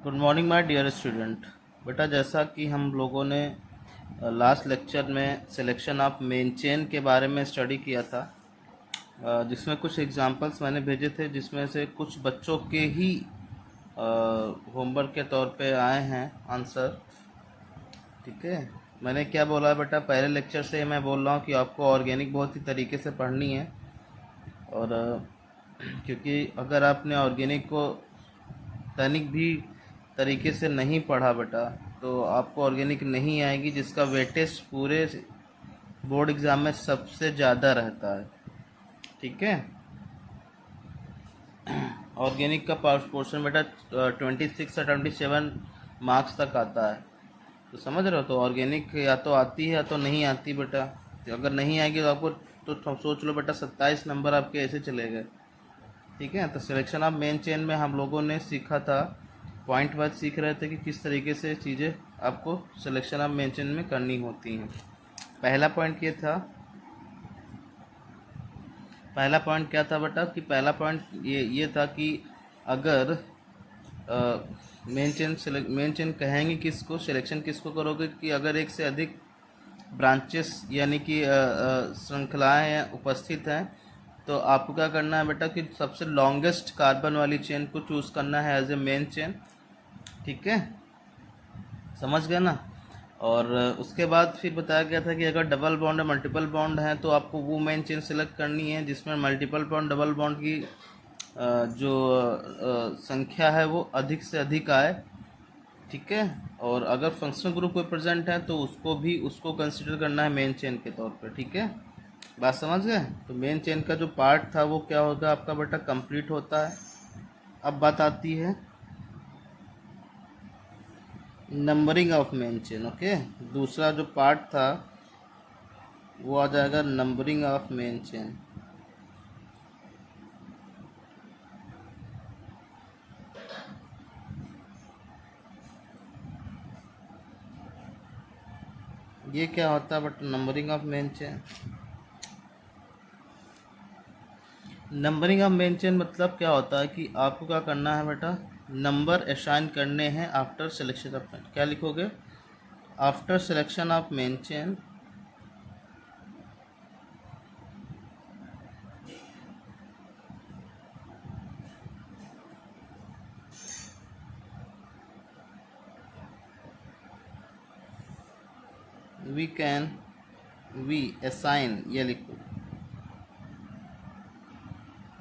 Good morning my dear student. बेटा, जैसा कि हम लोगों ने लास्ट लेक्चर में सिलेक्शन ऑफ मेन चेन के बारे में स्टडी किया था, जिसमें कुछ एग्जांपल्स मैंने भेजे थे, जिसमें से कुछ बच्चों के ही होमवर्क के तौर पे आए हैं आंसर। ठीक है, मैंने क्या बोला बेटा, पहले लेक्चर से मैं बोल रहा हूँ कि आपको ऑर्गेनिक बहुत ही तरीके से पढ़नी है। और क्योंकि अगर आपने ऑर्गेनिक को दैनिक भी तरीके से नहीं पढ़ा बेटा, तो आपको ऑर्गेनिक नहीं आएगी, जिसका वेटेज पूरे बोर्ड एग्ज़ाम में सबसे ज़्यादा रहता है। ठीक है, ऑर्गेनिक का पोर्शन बेटा 26 या 27 मार्क्स तक आता है। तो समझ रहे हो, तो ऑर्गेनिक या तो आती है या तो नहीं आती बेटा। तो अगर नहीं आएगी तो आपको तो सोच लो बेटा, 27 नंबर आपके ऐसे चले गए। ठीक है, तो सिलेक्शन ऑफ मेन चेन में हम लोगों ने सीखा था, पॉइंट वाइज सीख रहे थे कि किस तरीके से चीज़ें आपको सिलेक्शन ऑफ मेन चेन में करनी होती हैं। पहला पॉइंट क्या था बेटा, कि पहला पॉइंट ये था कि अगर मेन चेन कहेंगे किसको, सिलेक्शन किसको करोगे, कि अगर एक से अधिक ब्रांचेस यानी कि श्रृंखलाएँ उपस्थित हैं, तो आपको क्या करना है बेटा, कि सबसे लॉन्गेस्ट कार्बन वाली चेन को चूज़ करना है एज ए मेन चेन। ठीक है, समझ गए ना। और उसके बाद फिर बताया गया था कि अगर डबल बॉन्ड या मल्टीपल बॉन्ड है तो आपको वो मेन चेन सेलेक्ट करनी है जिसमें मल्टीपल बॉन्ड डबल बॉन्ड की जो संख्या है वो अधिक से अधिक आए। ठीक है, और अगर फंक्शनल ग्रुप रिप्रेजेंट है तो उसको कंसिडर करना है मेन चेन के तौर पर। ठीक है, बात समझ गए। तो मेन चेन का जो पार्ट था वो क्या होगा आपका बेटा, कंप्लीट होता है। अब बात आती है numbering of main chain. Okay, दूसरा जो पार्ट था वो आ जाएगा नंबरिंग ऑफ मेन चेन। ये क्या होता है but numbering of main chain? Numbering of main chain मतलब क्या होता है कि आपको क्या करना है बेटा, नंबर असाइन करने हैं आफ्टर सिलेक्शन ऑफ मेन। क्या लिखोगे? After selection of main chain we assign, ये लिखो,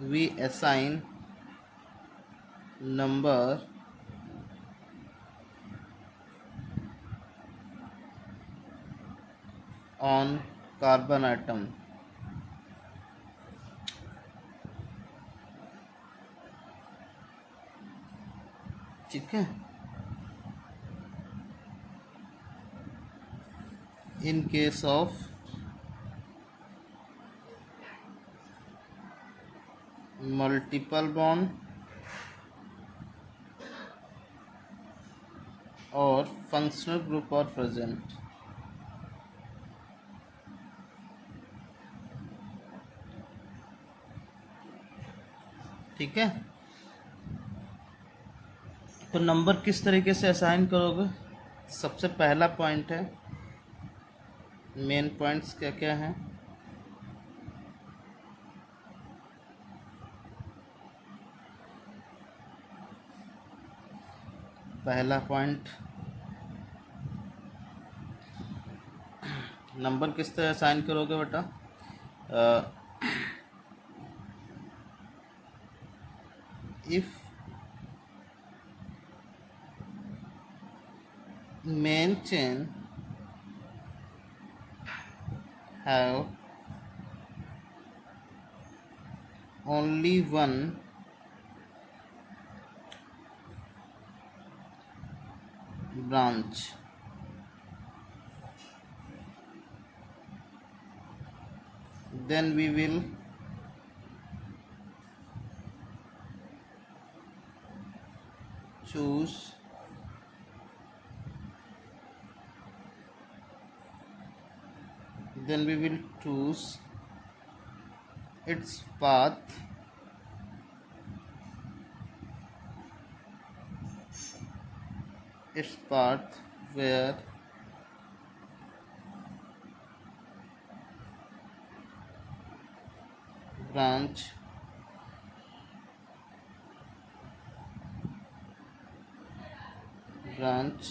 we assign number on carbon atom। ठीक है, in case of multiple bond और functional group are present। ठीक है, तो नंबर किस तरीके से असाइन करोगे? सबसे पहला पॉइंट है, मेन पॉइंट्स क्या क्या हैं? पहला पॉइंट, नंबर किस तरह असाइन करोगे बेटा? If main chain have only one branch, then we will choose its path its path where branch branch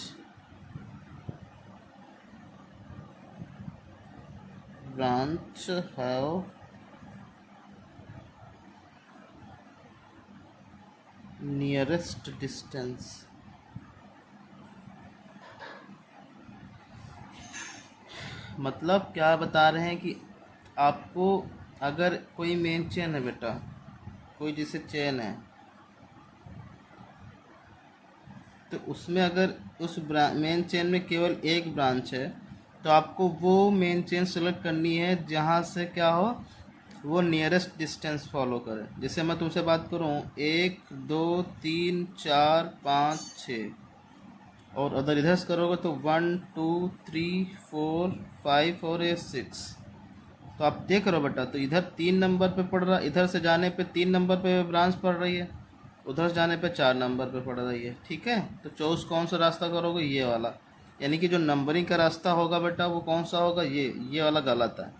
branch have nearest distance। मतलब क्या बता रहे हैं कि आपको अगर कोई मेन चेन है बेटा, कोई जैसे चेन है, तो उसमें अगर उस मेन चेन में केवल एक ब्रांच है तो आपको वो मेन चेन सेलेक्ट करनी है जहाँ से क्या हो, वो नियरेस्ट डिस्टेंस फॉलो करे। जैसे मैं तुमसे बात करूँ 1 2 3 4 5 6, और अगर इधर से करोगे तो 1 2 3 4 5 और ये 6। तो आप देख रहे हो बेटा, तो इधर 3 नंबर पे पड़ रहा, इधर से जाने पे 3 नंबर पे ब्रांच पड़ रही है, उधर से जाने पे 4 नंबर पे पड़ रही है। ठीक है, तो चूज कौन सा रास्ता करोगे, ये वाला। यानी कि जो नंबरिंग का रास्ता होगा बेटा वो कौन सा होगा, ये वाला गलत है।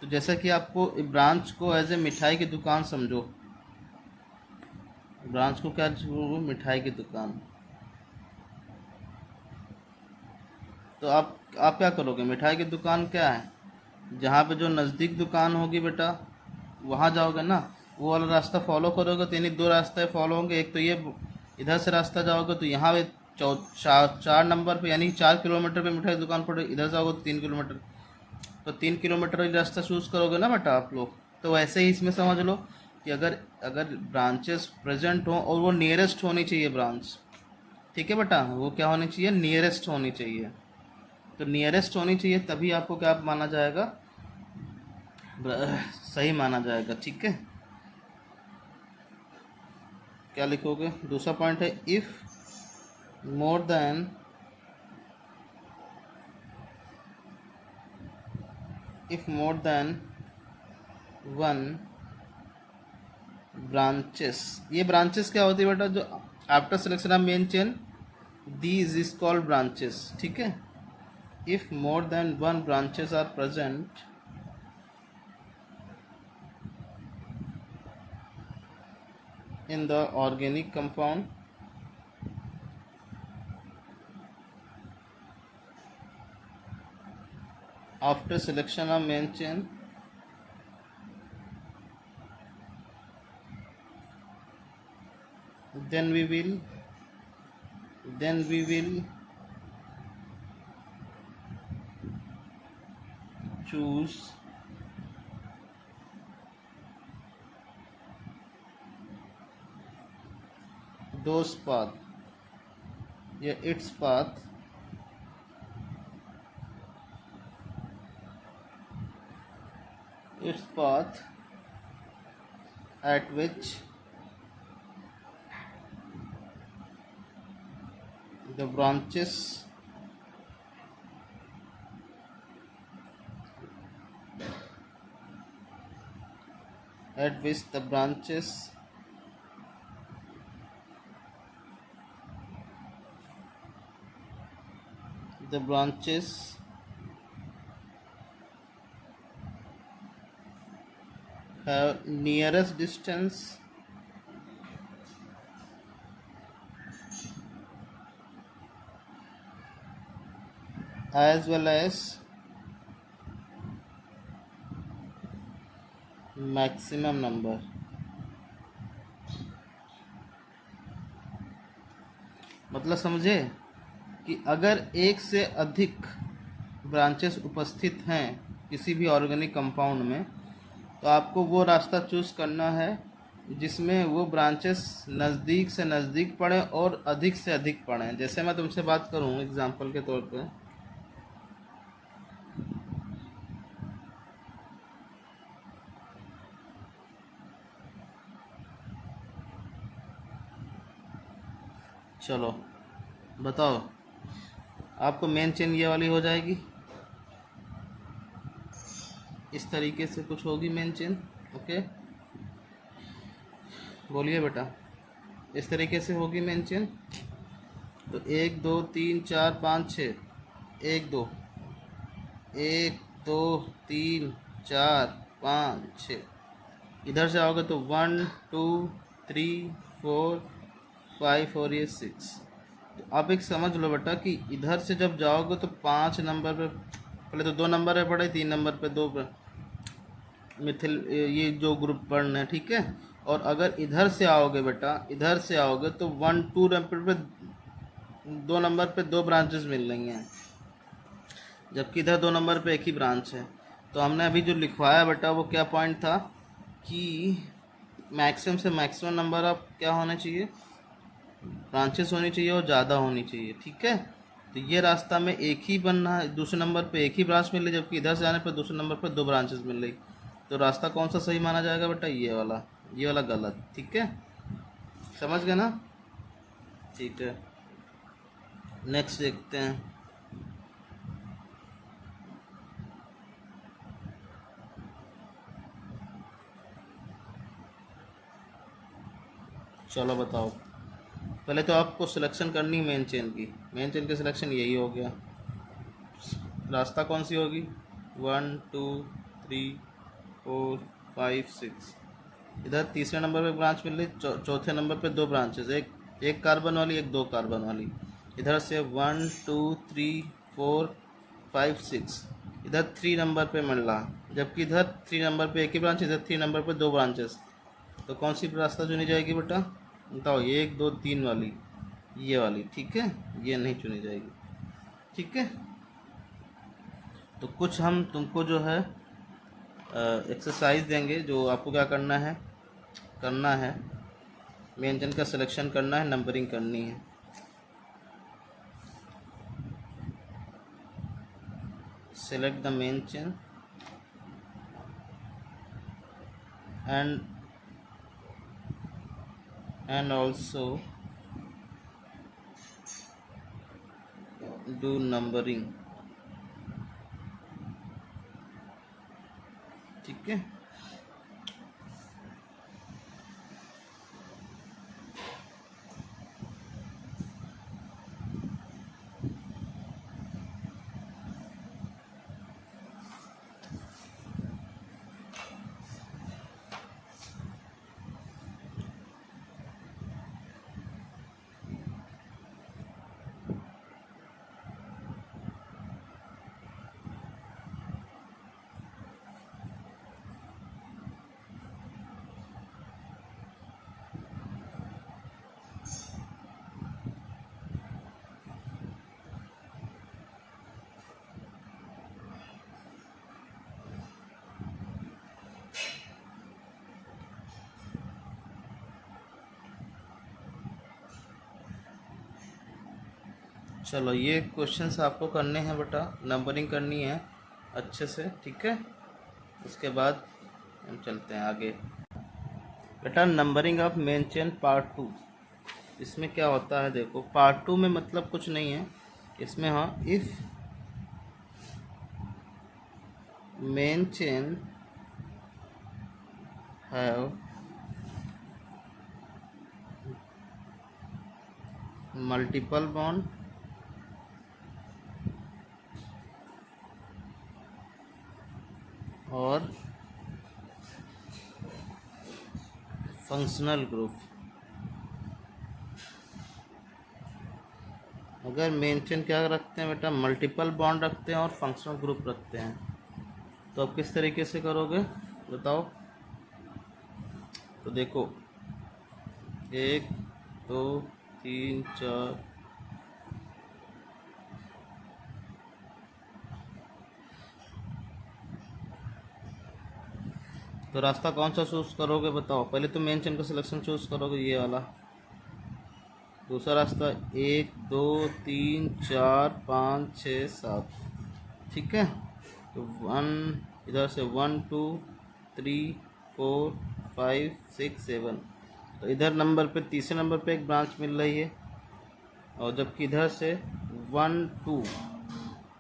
तो जैसा कि आपको ब्रांच को एज ए मिठाई की दुकान समझो, ब्रांच को क्या समझो, मिठाई की दुकान। तो आप क्या करोगे, मिठाई की दुकान क्या है, जहाँ पे जो नज़दीक दुकान होगी बेटा वहाँ जाओगे ना, वो वाला रास्ता फॉलो करोगे। तो यानी 2 रास्ते फॉलो होंगे, एक तो ये इधर से रास्ता जाओगे तो यहाँ पे 4 नंबर पे यानी 4 किलोमीटर पे मिठाई की दुकान पड़ेगी, इधर जाओगे तो 3 किलोमीटर, तो 3 किलोमीटर ही रास्ता चूज़ करोगे ना बेटा आप लोग। तो वैसे ही इसमें समझ लो कि अगर अगर ब्रांचेस प्रेजेंट हों और वो नियरेस्ट होनी चाहिए ब्रांच। ठीक है बेटा, वो क्या होनी चाहिए, नियरेस्ट होनी चाहिए। तो नियरेस्ट होनी चाहिए तभी आपको क्या माना जाएगा, सही माना जाएगा। ठीक है, क्या लिखोगे, दूसरा पॉइंट है if more than one branches. ये ब्रांचेस क्या होती है बेटा, जो after selection of main chain these is called branches. ठीक है, if more than 1 branches are present in the organic compound after selection of main chain, then we will choose those path, yeah, its path at which the branches the branches have nearest distance as well as maximum number। मतलब समझे कि अगर एक से अधिक branches उपस्थित हैं किसी भी ऑर्गेनिक कंपाउंड में, तो आपको वो रास्ता चूज़ करना है जिसमें वो ब्रांचेस नज़दीक से नज़दीक पड़े और अधिक से अधिक पड़े। जैसे मैं तुमसे बात करूँ एग्जांपल के तौर पे, चलो बताओ, आपको मेन चेन ये वाली हो जाएगी, इस तरीके से कुछ होगी मेन चेन। ओके, बोलिए बेटा, इस तरीके से होगी मेन चेन। तो 1 2 3 4 5 6, 1 2, 1 2 3 4 5 6। इधर से आओगे तो 1 2 3 4 5 और ये 6। तो आप एक समझ लो बेटा कि इधर से जब जाओगे तो 5 नंबर पे पहले तो 2 नंबर है पढ़े, 3 नंबर पे 2 पे मिथिल ये जो ग्रुप पढ़ना है, ठीक है। और अगर इधर से आओगे बेटा, इधर से आओगे तो 1 2 नंबर पे 2 नंबर पे 2 ब्रांचेस मिल रही हैं, जबकि इधर 2 नंबर पे एक ही ब्रांच है। तो हमने अभी जो लिखवाया बेटा वो क्या पॉइंट था कि मैक्सिमम से मैक्सिमम नंबर ऑफ क्या होने चाहिए, ब्रांचेस होनी चाहिए और ज़्यादा होनी चाहिए, ठीक है। तो ये रास्ता में एक ही बनना है, दूसरे नंबर पे एक ही ब्रांच मिल रही, जबकि इधर से आने पर दूसरे नंबर पर 2 ब्रांचेस मिल रही। तो रास्ता कौन सा सही माना जाएगा बेटा, ये वाला गलत, ठीक है। समझ गए ना, ठीक है। नेक्स्ट देखते हैं। चलो बताओ, पहले तो आपको सिलेक्शन करनी है मेन चेन की। मेन चेन की सिलेक्शन यही हो गया। रास्ता कौन सी होगी, 1 2 3 4 5 6। इधर तीसरे नंबर पे ब्रांच मिल रही, चौथे नंबर पे 2 ब्रांचेस, एक कार्बन वाली, एक 2 कार्बन वाली। इधर से 1 2 3 4 5 6। इधर 3 नंबर पे मिल रहा, जबकि इधर 3 नंबर पे एक ही ब्रांच, इधर 3 नंबर पे 2 ब्रांचेस। तो कौन सी रास्ता चुनी जाएगी बेटा, बताओ, 1 2 3 वाली, ये वाली, ठीक है। ये नहीं चुनी जाएगी, ठीक है। तो कुछ हम तुमको जो है एक्सरसाइज देंगे, जो आपको क्या करना है मेन चेन का सिलेक्शन करना है, नंबरिंग करनी है। Select the main chain and also do numbering, ठीक है। चलो ये क्वेश्चंस आपको करने हैं बेटा, नंबरिंग करनी है अच्छे से, ठीक है। उसके बाद हम चलते हैं आगे। बेटा numbering of main chain part 2, इसमें क्या होता है देखो, पार्ट 2 में मतलब कुछ नहीं है इसमें। हाँ, if main chain have multiple bond और फंक्शनल ग्रुप, अगर मेन चेन क्या रखते हैं बेटा, मल्टीपल बॉन्ड रखते हैं और फंक्शनल ग्रुप रखते हैं, तो आप किस तरीके से करोगे बताओ। तो देखो 1 2 3 4, तो रास्ता कौन सा चूज़ करोगे बताओ। पहले तो मेन चेन का सिलेक्शन चूज़ करोगे, ये वाला। दूसरा रास्ता 1 2 3 4 5 6 7, ठीक है। तो 1 इधर से 1 2 3 4 5 6 7। तो इधर नंबर पे तीसरे नंबर पे एक ब्रांच मिल रही है, और जबकि इधर से 1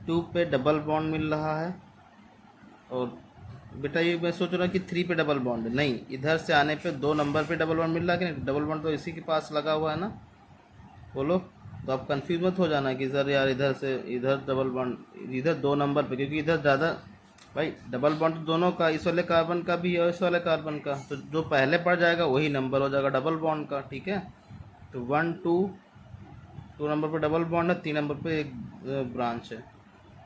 2 पे डबल बॉन्ड मिल रहा है। और बेटा ये मैं सोच रहा कि 3 पे डबल बॉन्ड नहीं, इधर से आने पे 2 नंबर पे डबल बॉन्ड मिल रहा है कि नहीं, डबल बॉन्ड तो इसी के पास लगा हुआ है ना, बोलो। तो आप कंफ्यूज मत हो जाना कि सर यार इधर से इधर डबल बॉन्ड, इधर 2 नंबर पे, क्योंकि इधर ज़्यादा भाई डबल बॉन्ड तो दोनों का, इस वाले कार्बन का भी है और इस वाले कार्बन का, तो जो पहले पड़ जाएगा वही नंबर हो जाएगा डबल बॉन्ड का। ठीक है, तो 1 2 2 नंबर पे डबल बॉन्ड है, 3 नंबर पे एक ब्रांच है।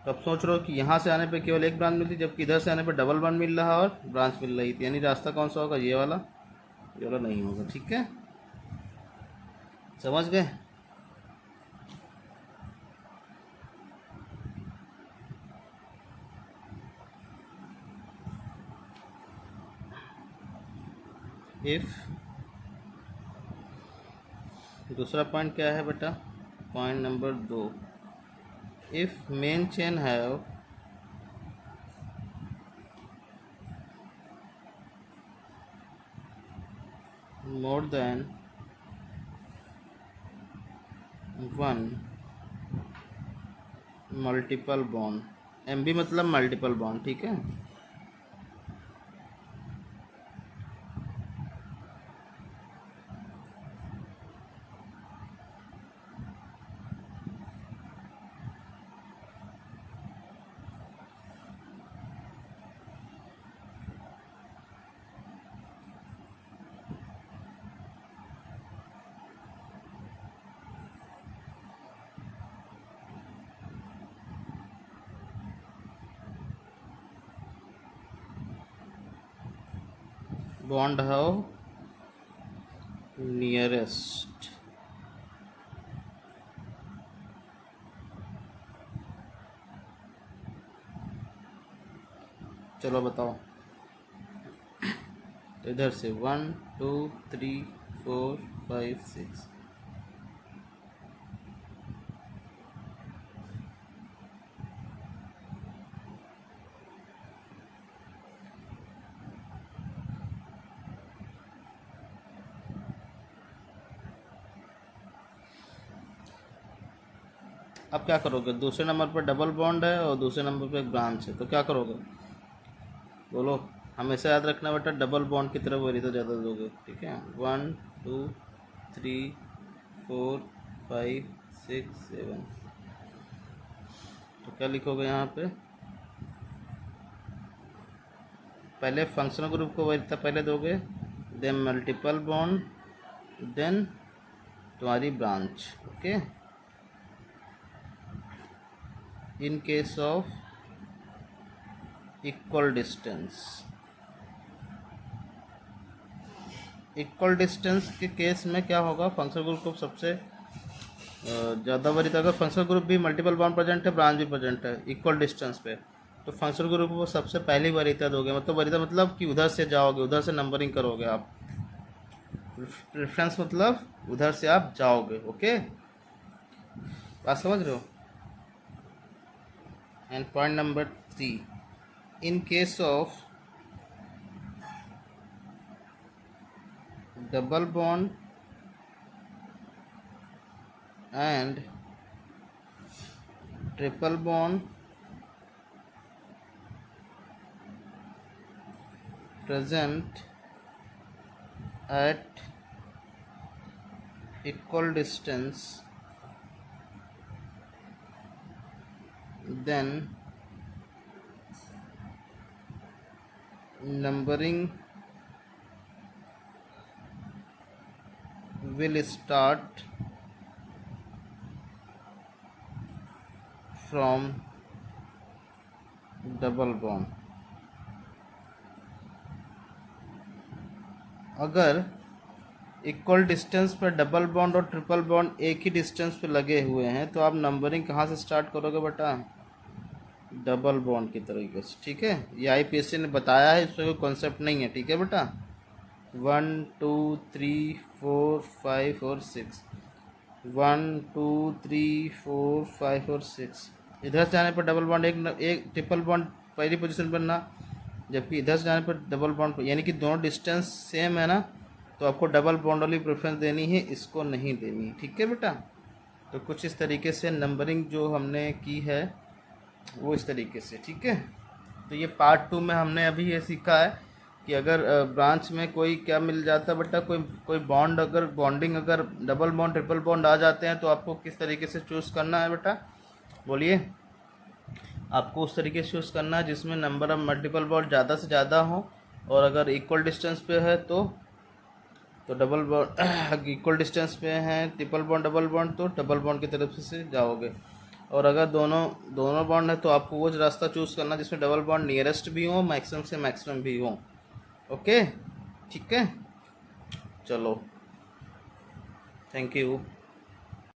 तो अब सोच रहे हो कि यहाँ से आने पे केवल एक ब्रांच मिलती, जबकि इधर से आने पे डबल बॉन्ड मिल रहा और ब्रांच मिल रही थी, यानी रास्ता कौन सा होगा, ये वाला नहीं होगा। ठीक है, समझ गए। इफ दूसरा पॉइंट क्या है बेटा, point number 2, if main chain have more than one multiple bond, MB मतलब मल्टीपल बॉन्ड। ठीक है, बॉन्ड हाउ नियरेस्ट, चलो बताओ। तो इधर से 1 2 3 4 5 6, अब क्या करोगे, दूसरे नंबर पर डबल बॉन्ड है और दूसरे नंबर पर एक ब्रांच है, तो क्या करोगे बोलो। हमेशा याद रखना बेटा, डबल बॉन्ड की तरफ वरीयता ज़्यादा दोगे। ठीक है, 1 2 3 4 5 6 7, तो क्या लिखोगे यहाँ पे, पहले फंक्शनल ग्रुप को वरीयता पहले दोगे, देन मल्टीपल बॉन्ड, देन तुम्हारी branch. Okay, in case of equal distance, equal distance के केस में क्या होगा, फंक्शनल ग्रुप को सबसे ज़्यादा वरीयता, अगर फंक्शनल ग्रुप भी मल्टीपल बॉन्ड प्रेजेंट है, ब्रांच भी प्रेजेंट है इक्वल डिस्टेंस पे, तो फंक्शनल ग्रुप को सबसे पहली वरीयता दोगे। मतलब वरीयता मतलब कि उधर से जाओगे, उधर से नंबरिंग करोगे आप, प्रेफरेंस मतलब उधर से आप जाओगे। ओके, बात समझ रहे हो। And point number 3, in case of double bond and triple bond present at equal distance, then numbering will start from double bond. अगर इक्वल डिस्टेंस पर डबल बॉन्ड और ट्रिपल बॉन्ड एक ही डिस्टेंस पे लगे हुए हैं, तो आप नंबरिंग कहाँ से स्टार्ट करोगे बेटा, डबल बॉन्ड की तरीके से। ठीक है, ये IPSC ने बताया है, इसमें कोई कॉन्सेप्ट नहीं है। ठीक है बेटा, 1 2 3 4 5 और 6, 1 2 3 4 5 और 6, इधर से जाने पर डबल बॉन्ड एक ट्रिपल बॉन्ड पहली पोजीशन पर ना, जबकि इधर से जाने पर डबल बॉन्ड, यानी कि दोनों डिस्टेंस सेम है ना, तो आपको डबल बॉन्ड वाली प्रेफरेंस देनी है, इसको नहीं देनी है। ठीक है बेटा, तो कुछ इस तरीके से नंबरिंग जो हमने की है वो इस तरीके से। ठीक है, तो ये पार्ट 2 में हमने अभी ये सीखा है कि अगर ब्रांच में कोई क्या मिल जाता है बेटा, कोई कोई बॉन्ड, अगर बॉन्डिंग, अगर डबल बॉन्ड ट्रिपल बॉन्ड आ जाते हैं तो आपको किस तरीके से चूज़ करना है बेटा, बोलिए। आपको उस तरीके से चूज़ करना है जिसमें नंबर ऑफ मल्टीपल बॉन्ड ज़्यादा से ज़्यादा हो, और अगर इक्वल डिस्टेंस पे है तो डबल बॉन्ड इक्वल डिस्टेंस पे है ट्रिपल बॉन्ड डबल बॉन्ड तो डबल बॉन्ड की तरफ से जाओगे, और अगर दोनों दोनों बॉन्ड है तो आपको वो रास्ता चूज़ करना जिसमें डबल बॉन्ड नियरेस्ट भी हो, मैक्सिमम से मैक्सिमम भी हो। ओके, ठीक है, चलो, थैंक यू।